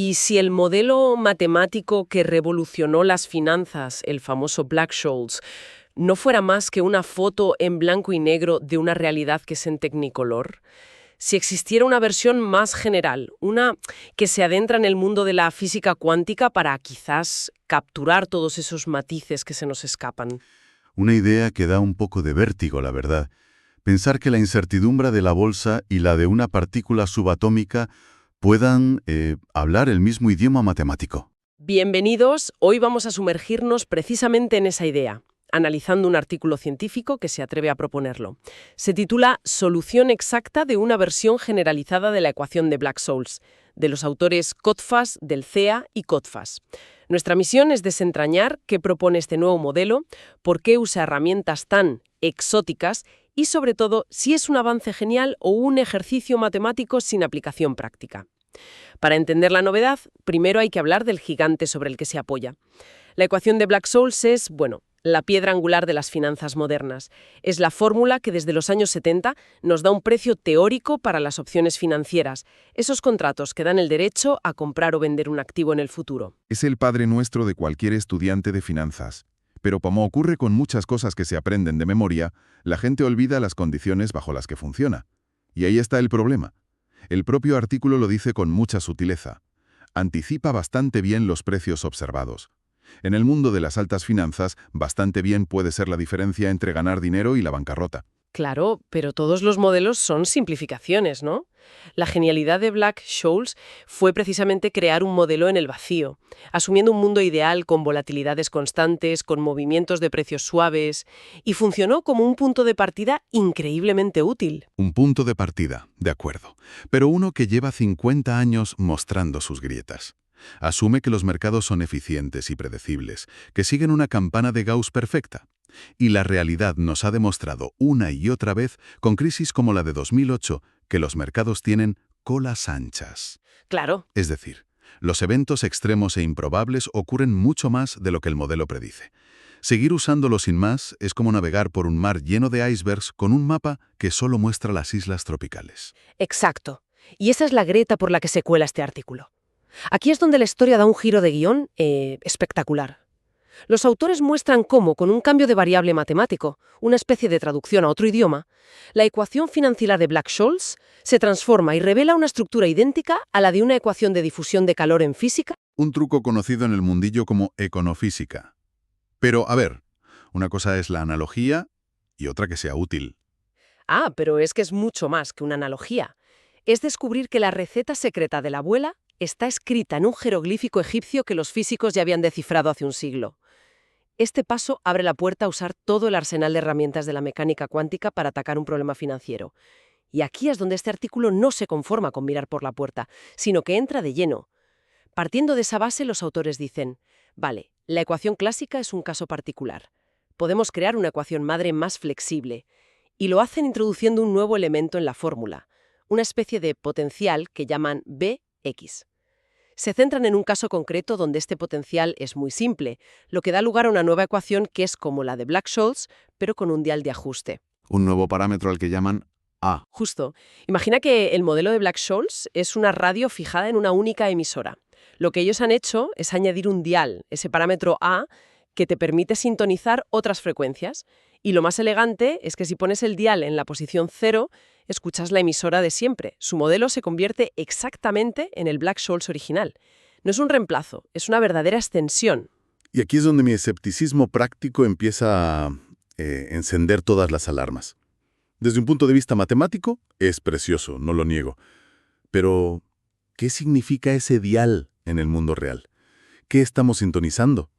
Y si el modelo matemático que revolucionó las finanzas, el famoso Black-Scholes, no fuera más que una foto en blanco y negro de una realidad que es en tecnicolor, si existiera una versión más general, una que se adentra en el mundo de la física cuántica para quizás capturar todos esos matices que se nos escapan. Una idea que da un poco de vértigo, la verdad. Pensar que la incertidumbre de la bolsa y la de una partícula subatómica puedan hablar el mismo idioma matemático. Bienvenidos, hoy vamos a sumergirnos precisamente en esa idea, analizando un artículo científico que se atreve a proponerlo. Se titula Solución exacta de una versión generalizada de la ecuación de Black-Scholes, de los autores Kotfas, del CEA y Kotfas. Nuestra misión es desentrañar qué propone este nuevo modelo, por qué usa herramientas tan exóticas y, sobre todo, si es un avance genial o un ejercicio matemático sin aplicación práctica. Para entender la novedad, primero hay que hablar del gigante sobre el que se apoya. La ecuación de Black-Scholes es, la piedra angular de las finanzas modernas. Es la fórmula que desde los años 70 nos da un precio teórico para las opciones financieras, esos contratos que dan el derecho a comprar o vender un activo en el futuro. Es el padre nuestro de cualquier estudiante de finanzas. Pero como ocurre con muchas cosas que se aprenden de memoria, la gente olvida las condiciones bajo las que funciona. Y ahí está el problema. El propio artículo lo dice con mucha sutileza. Anticipa bastante bien los precios observados. En el mundo de las altas finanzas, bastante bien puede ser la diferencia entre ganar dinero y la bancarrota. Claro, pero todos los modelos son simplificaciones, ¿no? La genialidad de Black-Scholes fue precisamente crear un modelo en el vacío, asumiendo un mundo ideal con volatilidades constantes, con movimientos de precios suaves, y funcionó como un punto de partida increíblemente útil. Un punto de partida, de acuerdo, pero uno que lleva 50 años mostrando sus grietas. Asume que los mercados son eficientes y predecibles, que siguen una campana de Gauss perfecta. Y la realidad nos ha demostrado una y otra vez, con crisis como la de 2008, que los mercados tienen colas anchas. Claro. Es decir, los eventos extremos e improbables ocurren mucho más de lo que el modelo predice. Seguir usándolo sin más es como navegar por un mar lleno de icebergs con un mapa que solo muestra las islas tropicales. Exacto. Y esa es la grieta por la que se cuela este artículo. Aquí es donde la historia da un giro de guión espectacular. Los autores muestran cómo, con un cambio de variable matemático, una especie de traducción a otro idioma, la ecuación financiera de Black-Scholes se transforma y revela una estructura idéntica a la de una ecuación de difusión de calor en física. Un truco conocido en el mundillo como econofísica. Pero, a ver, una cosa es la analogía y otra que sea útil. Ah, pero es que es mucho más que una analogía. Es descubrir que la receta secreta de la abuela está escrita en un jeroglífico egipcio que los físicos ya habían descifrado hace un siglo. Este paso abre la puerta a usar todo el arsenal de herramientas de la mecánica cuántica para atacar un problema financiero. Y aquí es donde este artículo no se conforma con mirar por la puerta, sino que entra de lleno. Partiendo de esa base, los autores dicen, vale, la ecuación clásica es un caso particular. Podemos crear una ecuación madre más flexible. Y lo hacen introduciendo un nuevo elemento en la fórmula, una especie de potencial que llaman Bx. Se centran en un caso concreto donde este potencial es muy simple, lo que da lugar a una nueva ecuación que es como la de Black-Scholes, pero con un dial de ajuste. Un nuevo parámetro al que llaman A. Justo. Imagina que el modelo de Black-Scholes es una radio fijada en una única emisora. Lo que ellos han hecho es añadir un dial, ese parámetro A, que te permite sintonizar otras frecuencias. Y lo más elegante es que si pones el dial en la posición 0, escuchas la emisora de siempre. Su modelo se convierte exactamente en el Black-Scholes original. No es un reemplazo, es una verdadera extensión. Y aquí es donde mi escepticismo práctico empieza a encender todas las alarmas. Desde un punto de vista matemático, es precioso, no lo niego. Pero, ¿qué significa ese dial en el mundo real? ¿Qué estamos sintonizando?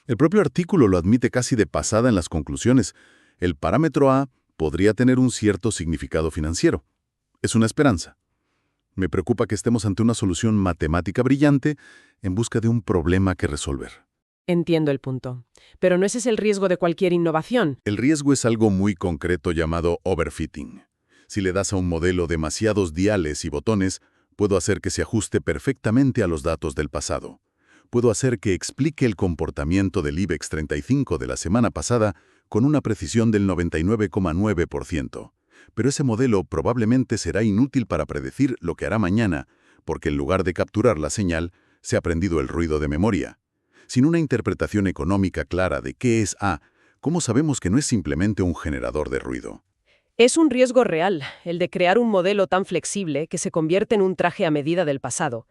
El propio artículo lo admite casi de pasada en las conclusiones. El parámetro A podría tener un cierto significado financiero. Es una esperanza. Me preocupa que estemos ante una solución matemática brillante en busca de un problema que resolver. Entiendo el punto. Pero ¿no ese es el riesgo de cualquier innovación? El riesgo es algo muy concreto llamado overfitting. Si le das a un modelo demasiados diales y botones, puedo hacer que se ajuste perfectamente a los datos del pasado. Puedo hacer que explique el comportamiento del IBEX 35 de la semana pasada con una precisión del 99,9%. Pero ese modelo probablemente será inútil para predecir lo que hará mañana, porque en lugar de capturar la señal, se ha aprendido el ruido de memoria. Sin una interpretación económica clara de qué es A, ¿cómo sabemos que no es simplemente un generador de ruido? Es un riesgo real, el de crear un modelo tan flexible que se convierte en un traje a medida del pasado.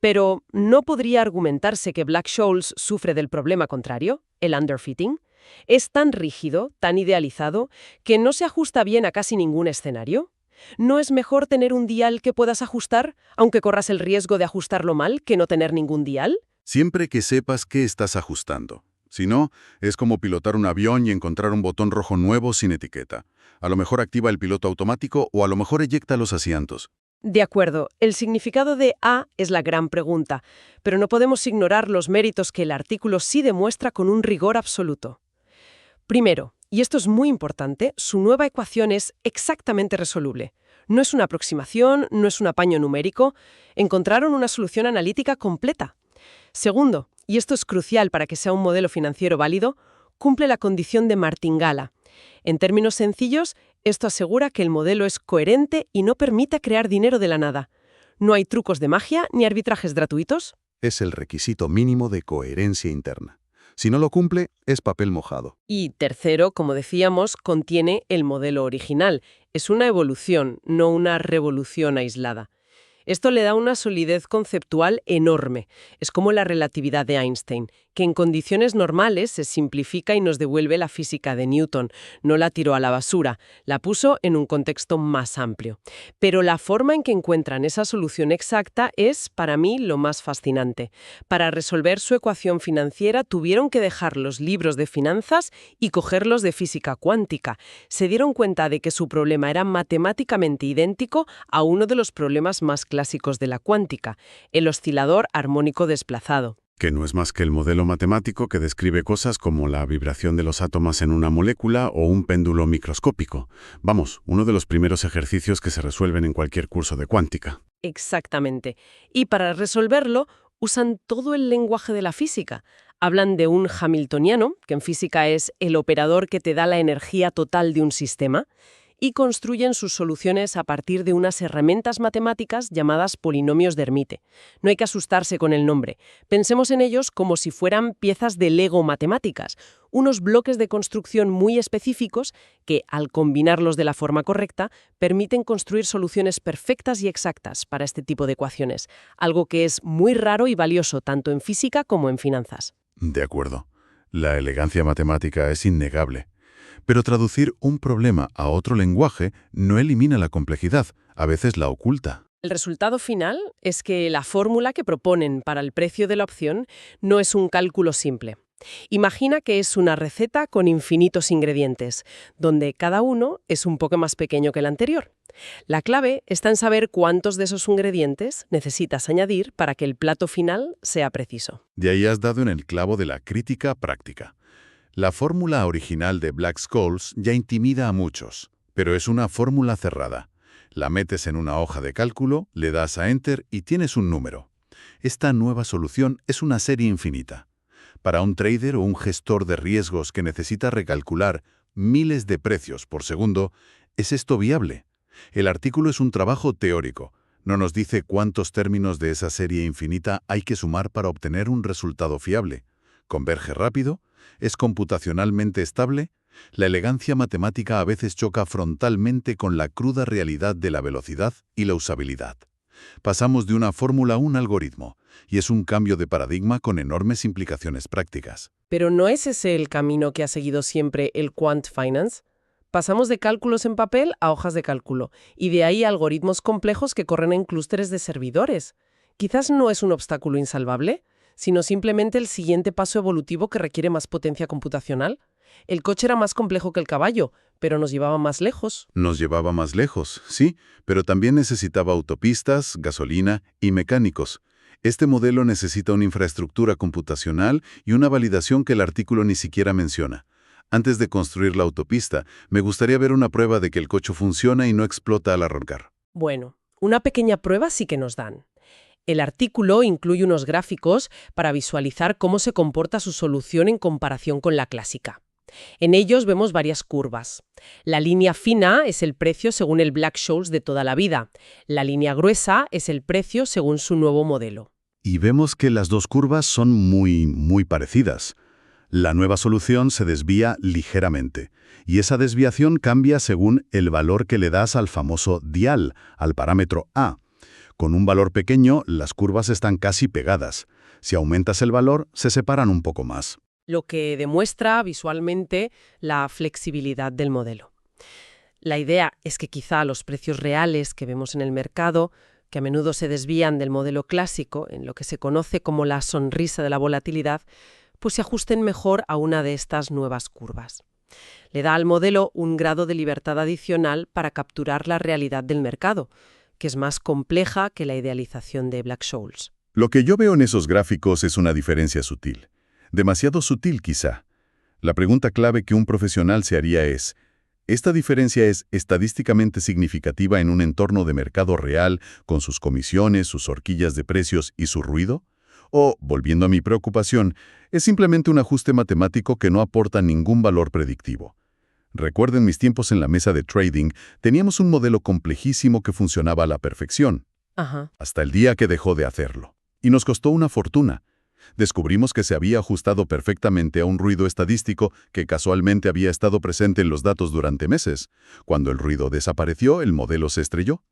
Pero, ¿no podría argumentarse que Black-Scholes sufre del problema contrario, el underfitting? Es tan rígido, tan idealizado, que no se ajusta bien a casi ningún escenario. ¿No es mejor tener un dial que puedas ajustar, aunque corras el riesgo de ajustarlo mal, que no tener ningún dial? Siempre que sepas qué estás ajustando. Si no, es como pilotar un avión y encontrar un botón rojo nuevo sin etiqueta. A lo mejor activa el piloto automático o a lo mejor eyecta los asientos. De acuerdo, el significado de A es la gran pregunta, pero no podemos ignorar los méritos que el artículo sí demuestra con un rigor absoluto. Primero, y esto es muy importante, su nueva ecuación es exactamente resoluble. No es una aproximación, no es un apaño numérico, encontraron una solución analítica completa. Segundo, y esto es crucial para que sea un modelo financiero válido, cumple la condición de martingala. En términos sencillos, esto asegura que el modelo es coherente y no permite crear dinero de la nada. No hay trucos de magia ni arbitrajes gratuitos. Es el requisito mínimo de coherencia interna. Si no lo cumple, es papel mojado. Y tercero, como decíamos, contiene el modelo original. Es una evolución, no una revolución aislada. Esto le da una solidez conceptual enorme. Es como la relatividad de Einstein, que en condiciones normales se simplifica y nos devuelve la física de Newton. No la tiró a la basura, la puso en un contexto más amplio. Pero la forma en que encuentran esa solución exacta es, para mí, lo más fascinante. Para resolver su ecuación financiera tuvieron que dejar los libros de finanzas y cogerlos de física cuántica. Se dieron cuenta de que su problema era matemáticamente idéntico a uno de los problemas más clásicos de la cuántica, el oscilador armónico desplazado. Que no es más que el modelo matemático que describe cosas como la vibración de los átomos en una molécula o un péndulo microscópico. Vamos, uno de los primeros ejercicios que se resuelven en cualquier curso de cuántica. Exactamente. Y para resolverlo, usan todo el lenguaje de la física. Hablan de un hamiltoniano, que en física es el operador que te da la energía total de un sistema, y construyen sus soluciones a partir de unas herramientas matemáticas llamadas polinomios de Hermite. No hay que asustarse con el nombre. Pensemos en ellos como si fueran piezas de Lego matemáticas, unos bloques de construcción muy específicos que, al combinarlos de la forma correcta, permiten construir soluciones perfectas y exactas para este tipo de ecuaciones, algo que es muy raro y valioso tanto en física como en finanzas. De acuerdo. La elegancia matemática es innegable. Pero traducir un problema a otro lenguaje no elimina la complejidad, a veces la oculta. El resultado final es que la fórmula que proponen para el precio de la opción no es un cálculo simple. Imagina que es una receta con infinitos ingredientes, donde cada uno es un poco más pequeño que el anterior. La clave está en saber cuántos de esos ingredientes necesitas añadir para que el plato final sea preciso. De ahí has dado en el clavo de la crítica práctica. La fórmula original de Black-Scholes ya intimida a muchos, pero es una fórmula cerrada. La metes en una hoja de cálculo, le das a Enter y tienes un número. Esta nueva solución es una serie infinita. Para un trader o un gestor de riesgos que necesita recalcular miles de precios por segundo, ¿es esto viable? El artículo es un trabajo teórico. No nos dice cuántos términos de esa serie infinita hay que sumar para obtener un resultado fiable. ¿Converge rápido? ¿Es computacionalmente estable? La elegancia matemática a veces choca frontalmente con la cruda realidad de la velocidad y la usabilidad. Pasamos de una fórmula a un algoritmo, y es un cambio de paradigma con enormes implicaciones prácticas. Pero ¿no es ese el camino que ha seguido siempre el Quant Finance? Pasamos de cálculos en papel a hojas de cálculo, y de ahí a algoritmos complejos que corren en clústeres de servidores. Quizás no es un obstáculo insalvable, sino simplemente el siguiente paso evolutivo que requiere más potencia computacional. El coche era más complejo que el caballo, pero nos llevaba más lejos. Nos llevaba más lejos, sí, pero también necesitaba autopistas, gasolina y mecánicos. Este modelo necesita una infraestructura computacional y una validación que el artículo ni siquiera menciona. Antes de construir la autopista, me gustaría ver una prueba de que el coche funciona y no explota al arrancar. Bueno, una pequeña prueba sí que nos dan. El artículo incluye unos gráficos para visualizar cómo se comporta su solución en comparación con la clásica. En ellos vemos varias curvas. La línea fina es el precio según el Black-Scholes de toda la vida. La línea gruesa es el precio según su nuevo modelo. Y vemos que las dos curvas son muy parecidas. La nueva solución se desvía ligeramente, y esa desviación cambia según el valor que le das al famoso dial, al parámetro A. Con un valor pequeño, las curvas están casi pegadas. Si aumentas el valor, se separan un poco más. Lo que demuestra visualmente la flexibilidad del modelo. La idea es que quizá los precios reales que vemos en el mercado, que a menudo se desvían del modelo clásico, en lo que se conoce como la sonrisa de la volatilidad, pues se ajusten mejor a una de estas nuevas curvas. Le da al modelo un grado de libertad adicional para capturar la realidad del mercado, que es más compleja que la idealización de Black-Scholes. Lo que yo veo en esos gráficos es una diferencia sutil. Demasiado sutil, quizá. La pregunta clave que un profesional se haría es: ¿esta diferencia es estadísticamente significativa en un entorno de mercado real, con sus comisiones, sus horquillas de precios y su ruido? O, volviendo a mi preocupación, es simplemente un ajuste matemático que no aporta ningún valor predictivo. Recuerden mis tiempos en la mesa de trading, teníamos un modelo complejísimo que funcionaba a la perfección, hasta el día que dejó de hacerlo. Y nos costó una fortuna. Descubrimos que se había ajustado perfectamente a un ruido estadístico que casualmente había estado presente en los datos durante meses. Cuando el ruido desapareció, el modelo se estrelló.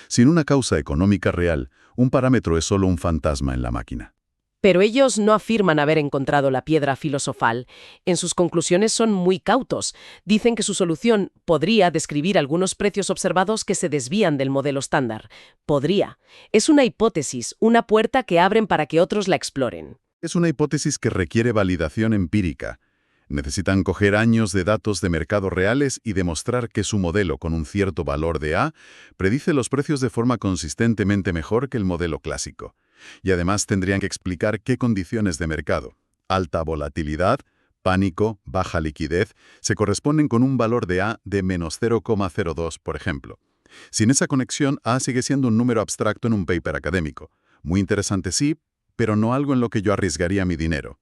Sin una causa económica real, un parámetro es solo un fantasma en la máquina. Pero ellos no afirman haber encontrado la piedra filosofal. En sus conclusiones son muy cautos. Dicen que su solución podría describir algunos precios observados que se desvían del modelo estándar. Podría. Es una hipótesis, una puerta que abren para que otros la exploren. Es una hipótesis que requiere validación empírica. Necesitan coger años de datos de mercado reales y demostrar que su modelo con un cierto valor de A predice los precios de forma consistentemente mejor que el modelo clásico. Y además tendrían que explicar qué condiciones de mercado, alta volatilidad, pánico, baja liquidez, se corresponden con un valor de A de menos 0,02, por ejemplo. Sin esa conexión, A sigue siendo un número abstracto en un paper académico. Muy interesante sí, pero no algo en lo que yo arriesgaría mi dinero.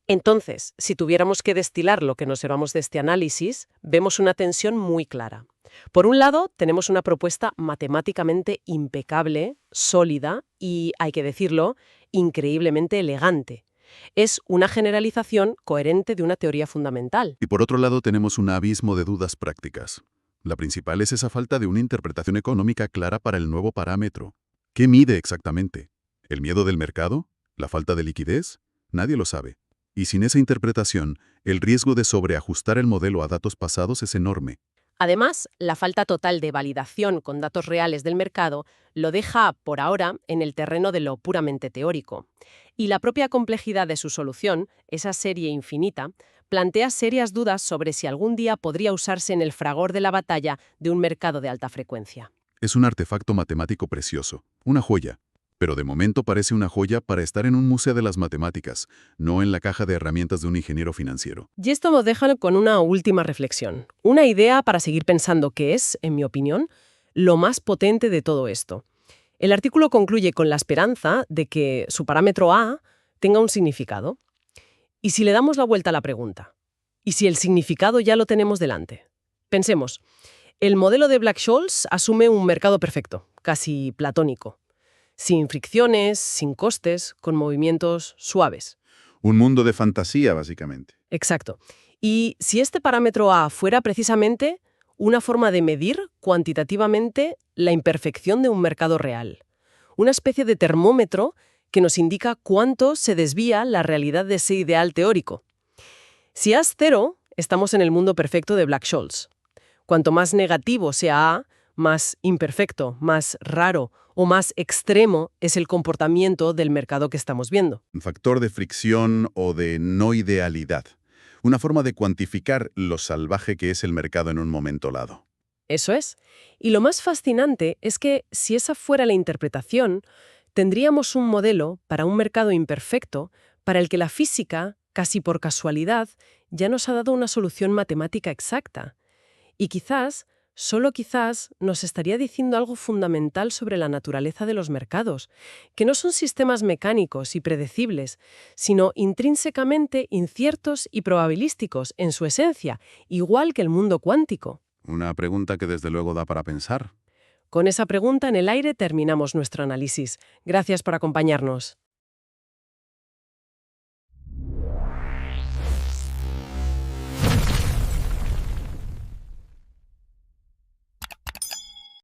Entonces, si tuviéramos que destilar lo que nos llevamos de este análisis, vemos una tensión muy clara. Por un lado, tenemos una propuesta matemáticamente impecable, sólida y, hay que decirlo, increíblemente elegante. Es una generalización coherente de una teoría fundamental. Y por otro lado tenemos un abismo de dudas prácticas. La principal es esa falta de una interpretación económica clara para el nuevo parámetro. ¿Qué mide exactamente? ¿El miedo del mercado? ¿La falta de liquidez? Nadie lo sabe. Y sin esa interpretación, el riesgo de sobreajustar el modelo a datos pasados es enorme. Además, la falta total de validación con datos reales del mercado lo deja, por ahora, en el terreno de lo puramente teórico. Y la propia complejidad de su solución, esa serie infinita, plantea serias dudas sobre si algún día podría usarse en el fragor de la batalla de un mercado de alta frecuencia. Es un artefacto matemático precioso, una joya. Pero de momento parece una joya para estar en un museo de las matemáticas, no en la caja de herramientas de un ingeniero financiero. Y esto nos deja con una última reflexión. Una idea para seguir pensando que es, en mi opinión, lo más potente de todo esto. El artículo concluye con la esperanza de que su parámetro A tenga un significado. ¿Y si le damos la vuelta a la pregunta? ¿Y si el significado ya lo tenemos delante? Pensemos, el modelo de Black-Scholes asume un mercado perfecto, casi platónico. Sin fricciones, sin costes, con movimientos suaves. Un mundo de fantasía, básicamente. Exacto. Y si este parámetro A fuera precisamente una forma de medir cuantitativamente la imperfección de un mercado real, una especie de termómetro que nos indica cuánto se desvía la realidad de ese ideal teórico. Si A es 0, estamos en el mundo perfecto de Black-Scholes. Cuanto más negativo sea A, más imperfecto, más raro o más extremo es el comportamiento del mercado que estamos viendo. Un factor de fricción o de no idealidad. Una forma de cuantificar lo salvaje que es el mercado en un momento dado. Eso es. Y lo más fascinante es que, si esa fuera la interpretación, tendríamos un modelo para un mercado imperfecto para el que la física, casi por casualidad, ya nos ha dado una solución matemática exacta. Y quizás, solo quizás, nos estaría diciendo algo fundamental sobre la naturaleza de los mercados, que no son sistemas mecánicos y predecibles, sino intrínsecamente inciertos y probabilísticos en su esencia, igual que el mundo cuántico. Una pregunta que desde luego da para pensar. Con esa pregunta en el aire terminamos nuestro análisis. Gracias por acompañarnos.